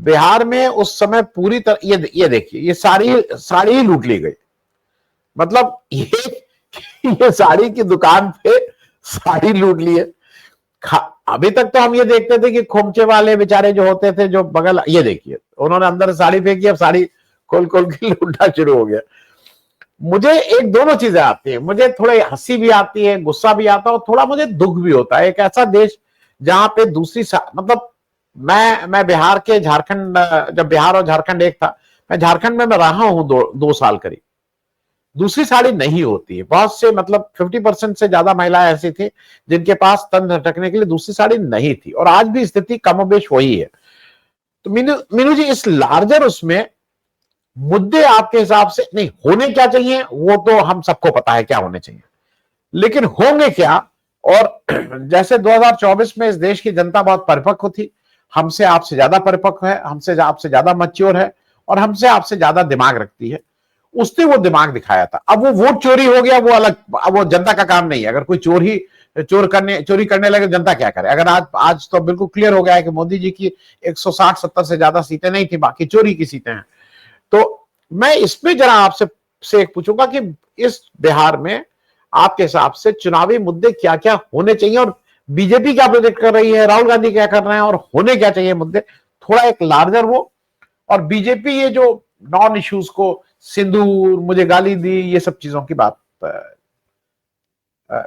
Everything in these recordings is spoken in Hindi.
बिहार में उस समय पूरी तरह ये देखिए, ये साड़ी ही लूट ली गई। मतलब ये साड़ी की दुकान पे साड़ी लूट ली है। अभी तक तो हम ये देखते थे कि खोमचे वाले बेचारे जो होते थे, जो बगल, ये देखिए उन्होंने अंदर साड़ी फेंकी, अब साड़ी खोल खोल के लूटना शुरू हो गया। मुझे एक दोनों चीजें आती है, मुझे थोड़ी हंसी भी आती है, गुस्सा भी आता है, और थोड़ा मुझे दुख भी होता है। एक ऐसा देश जहां पे मतलब मैं बिहार के झारखंड, जब बिहार और झारखंड एक था, मैं झारखंड में मैं रहा हूं 2 साल करीब। दूसरी साड़ी नहीं होती है, बहुत से मतलब 50% से ज्यादा महिलाएं ऐसी थी जिनके पास तन ढकने के लिए दूसरी साड़ी नहीं थी, और आज भी स्थिति कमोबेश वही है। तो मीनू जी, इस लार्जर उसमें मुद्दे आपके हिसाब से नहीं होने क्या चाहिए, वो तो हम सबको पता है क्या होने चाहिए, लेकिन होंगे क्या? और जैसे 2024 में इस देश की जनता बहुत परिपक्व थी, हमसे आपसे ज्यादा परिपक्व है, हमसे आपसे ज्यादा मैच्योर है, और हमसे आपसे ज्यादा दिमाग रखती है। उसने वो दिमाग दिखाया था। अब वो वोट चोरी हो गया, वो अलग, अब वो जनता का काम नहीं है। अगर कोई चोरी करने लगे, जनता क्या करे? अगर आज तो बिल्कुल क्लियर हो गया है कि मोदी जी की 160-70 से ज्यादा सीटें नहीं थी, बाकी चोरी की सीटें हैं। तो मैं इसमें जरा आपसे से एक पूछूंगा कि इस बिहार में आपके हिसाब से चुनावी मुद्दे क्या क्या होने चाहिए, और बीजेपी क्या प्रोजेक्ट कर रही है, राहुल गांधी क्या कर रहे हैं, और होने क्या चाहिए मुद्दे, थोड़ा एक लार्जर वो। और बीजेपी ये जो नॉन इश्यूज को, सिंदूर, मुझे गाली दी, ये सब चीजों की बात,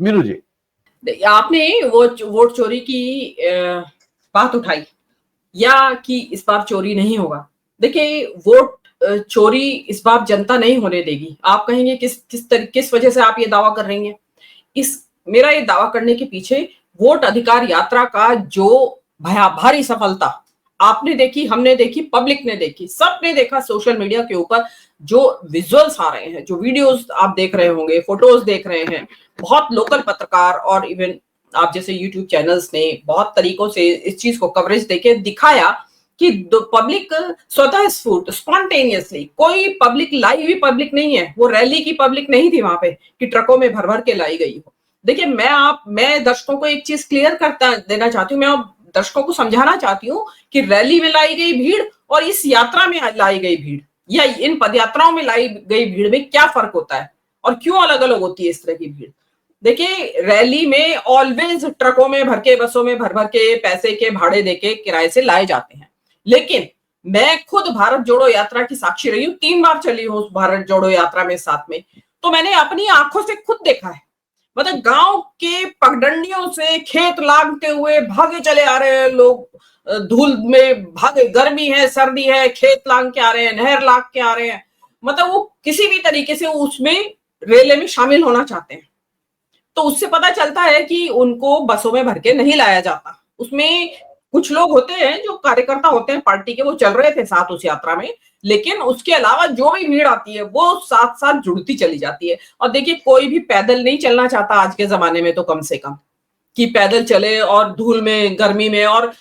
मीनू जी। आपने वो वोट चोरी की बात उठाई, या कि इस बार चोरी नहीं होगा। देखिए, वोट चोरी इस बार जनता नहीं होने देगी। आप कहेंगे किस वजह से आप ये दावा कर रही हैं? मेरा ये दावा करने के पीछे वोट अधिकार यात्रा का जो भारी सफलता आपने देखी, हमने देखी, पब्लिक ने देखी, सबने देखा। सोशल मीडिया के ऊपर जो विजुअल्स आ रहे हैं, जो वीडियोस आप देख रहे होंगे, फोटोज देख रहे हैं, बहुत लोकल पत्रकार और इवन आप जैसे यूट्यूब चैनल्स ने बहुत तरीकों से इस चीज को कवरेज देके दिखाया कि पब्लिक स्वतः स्फूर्त, स्पॉन्टेनियसली, कोई पब्लिक लाई हुई पब्लिक नहीं है, वो रैली की पब्लिक नहीं थी वहां पे कि ट्रकों में भर भर के लाई गई हो। देखिए, मैं दर्शकों को एक चीज क्लियर करता देना चाहती हूँ, मैं दर्शकों को समझाना चाहती हूँ कि रैली में लाई गई भीड़ और इस यात्रा में लाई गई भीड़, या इन पदयात्राओं में लाई गई भीड़ में क्या फर्क होता है और क्यों अलग अलग होती है इस तरह की भीड़। देखिए, रैली में ऑलवेज ट्रकों में भर के, बसों में भर भर के, पैसे के भाड़े देके, किराए से लाए जाते हैं। लेकिन मैं खुद भारत जोड़ो यात्रा की साक्षी रही हूँ, 3 बार चली हूँ उस भारत जोड़ो यात्रा में साथ में, तो मैंने अपनी आंखों से खुद देखा है। मतलब गांव के पगडंडियों से खेत लागते हुए भागे चले आ रहे हैं लोग, धूल में भागे, गर्मी है, सर्दी है, खेत लांग के आ रहे हैं, नहर लाग के आ रहे हैं। मतलब वो किसी भी तरीके से उसमें रेले में शामिल होना चाहते हैं। तो उससे पता चलता है कि उनको बसों में भर के नहीं लाया जाता। उसमें कुछ लोग होते हैं जो कार्यकर्ता होते हैं पार्टी के, वो चल रहे थे साथ उस यात्रा में, लेकिन उसके अलावा जो भी भीड़ आती है वो साथ साथ जुड़ती चली जाती है। और देखिए, कोई भी पैदल नहीं चलना चाहता आज के जमाने में, तो कम से कम कि पैदल चले और धूल में, गर्मी में, और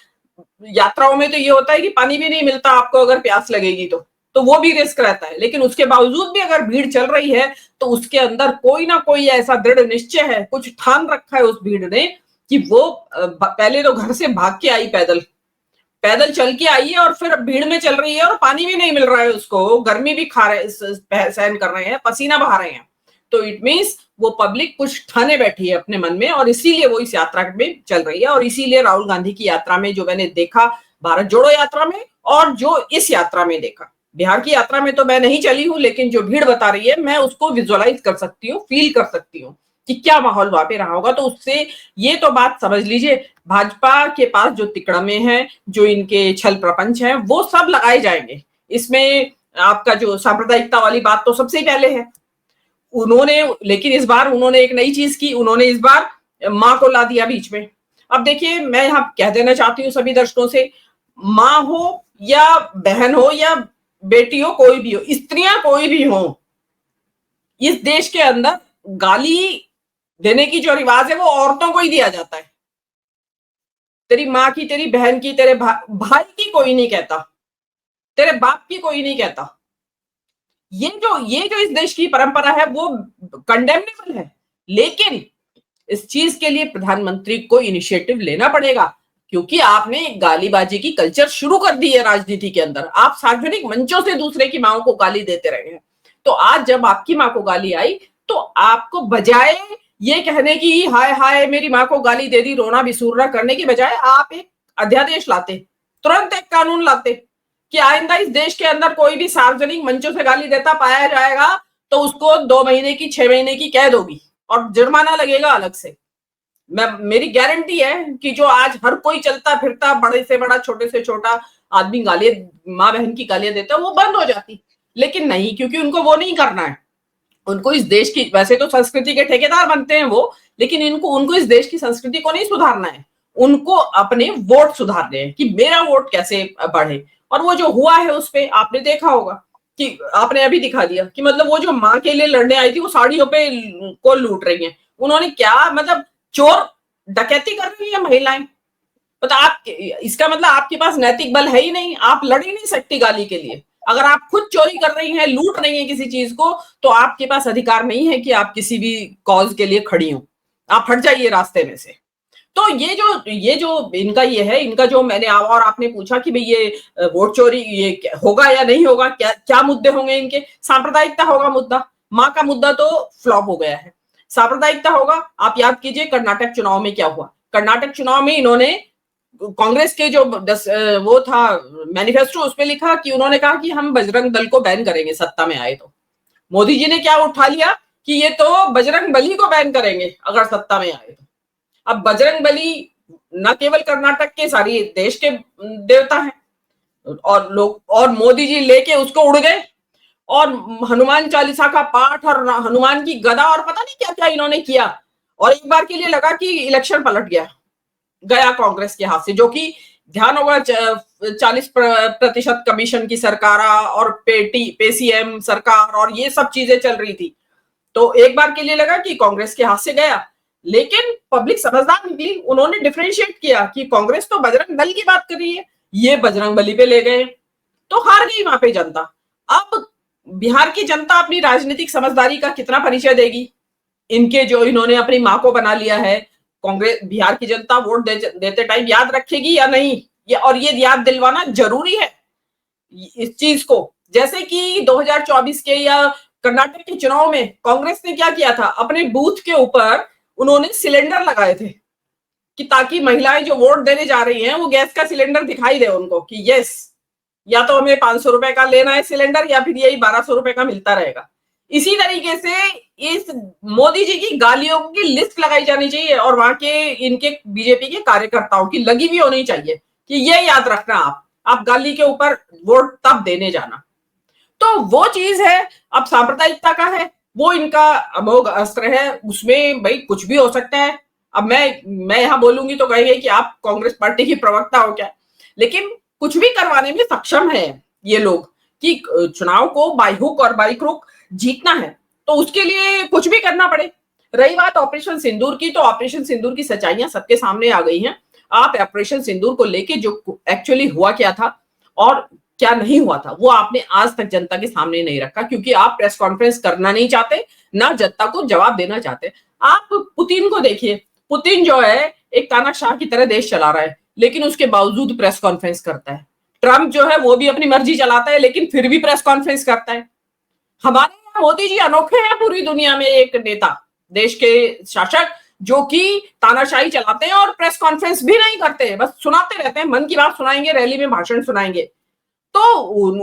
यात्राओं में तो ये होता है कि पानी भी नहीं मिलता आपको अगर प्यास लगेगी तो वो भी रिस्क रहता है। लेकिन उसके बावजूद भी अगर भीड़ चल रही है तो उसके अंदर कोई ना कोई ऐसा दृढ़ निश्चय है, कुछ ठान रखा है उस भीड़ ने कि वो पहले तो घर से भाग के आई, पैदल चल के आई है, और फिर भीड़ में चल रही है और पानी भी नहीं मिल रहा है उसको, गर्मी भी खा रहे, सहन कर रहे हैं, पसीना बहा रहे हैं। तो इट मीन्स वो पब्लिक कुछ ठाने बैठी है अपने मन में, और इसीलिए वो इस यात्रा में चल रही है। और इसीलिए राहुल गांधी की यात्रा में जो मैंने देखा, भारत जोड़ो यात्रा में, और जो इस यात्रा में देखा, बिहार की यात्रा में तो मैं नहीं चली हूं, लेकिन जो भीड़ बता रही है मैं उसको विजुअलाइज कर सकती हूँ, फील कर सकती हूँ कि क्या माहौल वहां पे रहा होगा। तो उससे ये तो बात समझ लीजिए, भाजपा के पास जो तिकड़मे हैं, जो इनके छल प्रपंच हैं, वो सब लगाए जाएंगे इसमें। आपका जो सांप्रदायिकता वाली बात तो सबसे पहले है उन्होंने, लेकिन इस बार उन्होंने एक नई चीज की, उन्होंने इस बार माँ को ला दिया बीच में। अब देखिए, मैं यहाँ कह देना चाहती हूँ सभी दर्शकों से, माँ हो या बहन हो या बेटी हो, कोई भी हो, स्त्रियां कोई भी हो, इस देश के अंदर गाली देने की जो रिवाज है वो औरतों को ही दिया जाता है। तेरी माँ की, तेरी बहन की, तेरे भाई की कोई नहीं कहता, तेरे बाप की कोई नहीं कहता। ये जो इस देश की परंपरा है वो कंडेमनेबल है, लेकिन इस चीज के लिए प्रधानमंत्री को इनिशिएटिव लेना पड़ेगा, क्योंकि आपने गालीबाजी की कल्चर शुरू कर दी है राजनीति के अंदर। आप सार्वजनिक मंचों से दूसरे की मां को गाली देते रहे हैं। तो आज जब आपकी मां को गाली आई तो आपको बजाय ये कहने की हाय हाय मेरी मां को गाली दे दी, रोना बिसूरना करने की बजाय आप एक अध्यादेश लाते, तुरंत एक कानून लाते कि आइंदा इस देश के अंदर कोई भी सार्वजनिक मंचों से गाली देता पाया जाएगा तो उसको 2 महीने की 6 महीने की कैद होगी और जुर्माना लगेगा अलग से। मेरी गारंटी है कि जो आज हर कोई चलता फिरता बड़े से बड़ा छोटे से छोटा आदमी गाली माँ बहन की गालियां देता है वो बंद हो जाती, लेकिन नहीं, क्योंकि उनको वो नहीं करना है। उनको इस देश की, वैसे तो संस्कृति के ठेकेदार बनते हैं वो, लेकिन उनको इस देश की संस्कृति को नहीं सुधारना है, उनको अपने वोट सुधारने हैं कि मेरा वोट कैसे बढ़े। और वो जो हुआ है उस पे आपने देखा होगा कि आपने अभी दिखा दिया कि मतलब वो जो माँ के लिए लड़ने आई थी वो साड़ियों पे को लूट रही है। उन्होंने क्या मतलब चोर डकैती कर रही है महिलाएं। तो आप इसका मतलब आपके पास नैतिक बल है ही नहीं, आप लड़ ही नहीं सकती गाली के लिए। अगर आप खुद चोरी कर रही हैं, लूट रही हैं किसी चीज को, तो आपके पास अधिकार नहीं है कि आप किसी भी कॉज के लिए खड़ी हो, आप हट जाइए रास्ते में से। तो ये जो इनका ये है, इनका जो मैंने और आपने पूछा कि भाई ये वोट चोरी ये होगा या नहीं होगा, क्या मुद्दे होंगे इनके। सांप्रदायिकता होगा मुद्दा, माँ का मुद्दा तो फ्लॉप हो गया है। सांप्रदायिकता होगा, आप याद कीजिए कर्नाटक चुनाव में क्या हुआ। कर्नाटक चुनाव में इन्होंने कांग्रेस के जो वो था मैनिफेस्टो, उसमें लिखा कि उन्होंने कहा कि हम बजरंग दल को बैन करेंगे सत्ता में आए तो। मोदी जी ने क्या उठा लिया कि ये तो बजरंग बली को बैन करेंगे अगर सत्ता में आए तो। अब बजरंग बली न केवल कर्नाटक के, सारी देश के देवता हैं और लोग, और मोदी जी लेके उसको उड़ गए और हनुमान चालीसा का पाठ और हनुमान की गदा और पता नहीं क्या क्या इन्होंने किया। और एक बार के लिए लगा कि इलेक्शन पलट गया कांग्रेस के हाथ से, जो कि ध्यान होगा 40% कमीशन की सरकार और पेसीएम सरकार और ये सब चीजें चल रही थी। तो एक बार के लिए लगा कि कांग्रेस के हाथ से गया, लेकिन पब्लिक समझदार निकली, उन्होंने डिफरेंशिएट किया कि कांग्रेस तो बजरंग दल की बात कर रही है, ये बजरंग बली पे ले गए, तो हार गई वहां पे जनता। अब बिहार की जनता अपनी राजनीतिक समझदारी का कितना परिचय देगी, इनके जो इन्होंने अपनी मां को बना लिया है, कांग्रेस बिहार की जनता वोट देते टाइम याद रखेगी या नहीं, और ये याद दिलवाना जरूरी है इस चीज को। जैसे कि 2024 के या कर्नाटक के चुनाव में कांग्रेस ने क्या किया था, अपने बूथ के ऊपर उन्होंने सिलेंडर लगाए थे कि ताकि महिलाएं जो वोट देने जा रही हैं वो गैस का सिलेंडर दिखाई दे उनको कि यस, या तो हमें 500 रुपए का लेना है सिलेंडर या फिर यही 1200 रुपए का मिलता रहेगा। इसी तरीके से इस मोदी जी की गालियों की लिस्ट लगाई जानी चाहिए और वहां के इनके बीजेपी के कार्यकर्ताओं की लगी भी होनी चाहिए कि ये याद रखना, आप गाली के ऊपर वोट तब देने जाना। तो वो चीज है। अब सांप्रदायिकता का है, वो इनका अमोघ अस्त्र है, उसमें भाई कुछ भी हो सकता है। अब मैं यहां बोलूंगी तो कहेंगे कि आप कांग्रेस पार्टी की प्रवक्ता हो क्या, लेकिन कुछ भी करवाने में सक्षम है ये लोग कि चुनाव को बाई हुक और बाई क्रुक जीतना है, तो उसके लिए कुछ भी करना पड़े। रही बात ऑपरेशन सिंदूर की, तो ऑपरेशन सिंदूर की सच्चाइयां सबके सामने आ गई हैं। आप ऑपरेशन सिंदूर को लेके जो एक्चुअली हुआ क्या था और क्या नहीं हुआ था वो आपने आज तक जनता के सामने नहीं रखा, क्योंकि आप प्रेस कॉन्फ्रेंस करना नहीं चाहते, ना जनता को जवाब देना चाहते। आप पुतिन को देखिए, पुतिन जो है एक तानाशाह की तरह देश चला रहा है, लेकिन उसके बावजूद प्रेस कॉन्फ्रेंस करता है। ट्रम्प जो है वो भी अपनी मर्जी चलाता है, लेकिन फिर भी प्रेस कॉन्फ्रेंस करता है। हमारे यहाँ मोदी जी अनोखे हैं पूरी दुनिया में, एक नेता, देश के शासक जो कि तानाशाही चलाते हैं और प्रेस कॉन्फ्रेंस भी नहीं करते हैं, बस सुनाते रहते हैं, मन की बात सुनाएंगे, रैली में भाषण सुनाएंगे। तो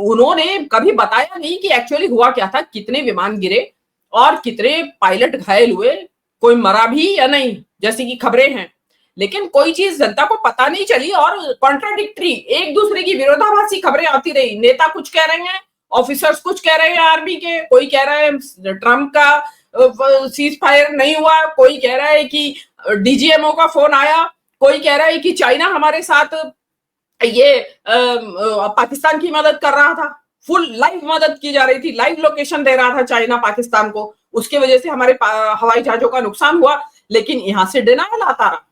उन्होंने कभी बताया नहीं कि एक्चुअली हुआ क्या था, कितने विमान गिरे और कितने पायलट घायल हुए, कोई मरा भी या नहीं, जैसी कि खबरें हैं। लेकिन कोई चीज जनता को पता नहीं चली और कॉन्ट्राडिक्टरी, एक दूसरे की विरोधाभासी खबरें आती रही। नेता कुछ कह रहे हैं, ऑफिसर्स कुछ कह रहे हैं आर्मी के, कोई कह रहा है ट्रम्प का सीज फायर नहीं हुआ, कोई कह रहा है कि डीजीएमओ का फोन आया, कोई कह रहा है कि चाइना हमारे साथ ये पाकिस्तान की मदद कर रहा था, फुल लाइव मदद की जा रही थी, लाइव लोकेशन दे रहा था चाइना पाकिस्तान को, उसके वजह से हमारे हवाई जहाजों का नुकसान हुआ। लेकिन यहां से डिनायल आता रहा।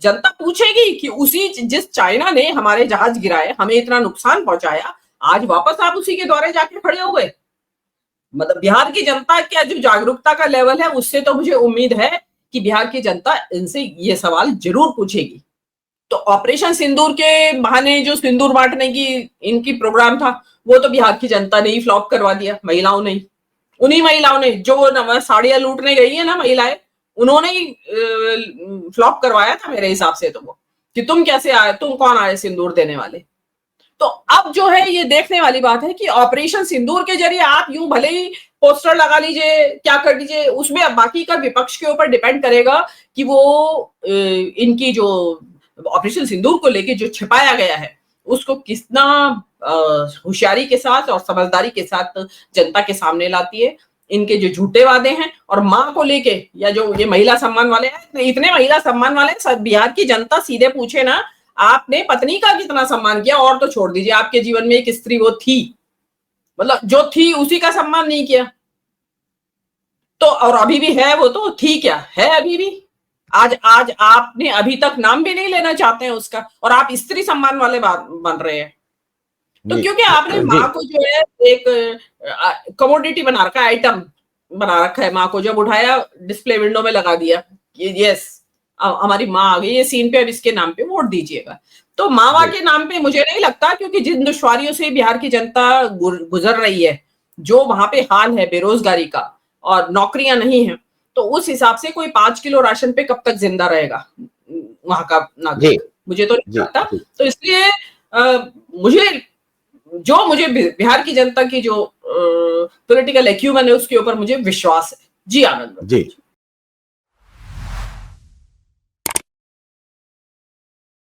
जनता पूछेगी कि उसी जिस चाइना ने हमारे जहाज गिराए, हमें इतना नुकसान पहुंचाया, आज वापस आप उसी के द्वारे जाके खड़े हो गए। मतलब बिहार की जनता का जो जागरूकता का लेवल है, उससे तो मुझे उम्मीद है कि बिहार की जनता इनसे ये सवाल जरूर पूछेगी। तो ऑपरेशन सिंदूर के बहाने जो सिंदूर बांटने की इनकी प्रोग्राम था, वो तो बिहार की जनता ने ही फ्लॉप करवा दिया, महिलाओं ने ही। उन्हीं महिलाओं ने जो साड़ियां लूटने गई है ना महिलाएं, उन्होंने ही फ्लॉप करवाया था मेरे हिसाब से। तो वो कि तुम कैसे आए, तुम कौन आए सिंदूर देने वाले। तो अब जो है ये देखने वाली बात है कि ऑपरेशन सिंदूर के जरिए आप यूं भले ही पोस्टर लगा लीजिए, क्या कर लीजिए, उसमें अब बाकी का विपक्ष के ऊपर डिपेंड करेगा कि वो इनकी जो ऑपरेशन सिंदूर को लेके जो छिपाया गया है उसको कितना होशियारी के साथ और समझदारी के साथ जनता के सामने लाती है। इनके जो झूठे वादे हैं और माँ को लेके, या जो ये महिला सम्मान वाले हैं, इतने महिला सम्मान वाले सब बिहार की जनता सीधे पूछे ना, आपने पत्नी का कितना सम्मान किया, और तो छोड़ दीजिए आपके जीवन में एक स्त्री वो थी, मतलब जो थी उसी का सम्मान नहीं किया। तो और अभी भी है, वो तो थी क्या है अभी भी। आज आपने अभी तक नाम भी नहीं लेना चाहते हैं उसका, और आप स्त्री सम्मान वाले बन रहे हैं। तो क्योंकि आपने माँ को जो है एक कमोडिटी बना रखा है, आइटम बना रखा है माँ को, जब उठाया डिस्प्ले विंडो में लगा दिया, यस हमारी माँ आ गई ये सीन पे, अब इसके नाम पे वोट दीजिएगा। तो मावा के नाम पे मुझे नहीं लगता, क्योंकि जिन दुश्वारियों से बिहार की जनता गुजर रही है, जो वहां पे हाल है बेरोजगारी का और नौकरियां नहीं है, तो उस हिसाब से कोई 5 किलो राशन पे कब तक जिंदा रहेगा वहां का नागरिक, मुझे तो नहीं लगता। तो इसलिए मुझे बिहार की जनता की जो पॉलिटिकल एक्यूमेन है उसके ऊपर मुझे विश्वास है। जी आनंद जी।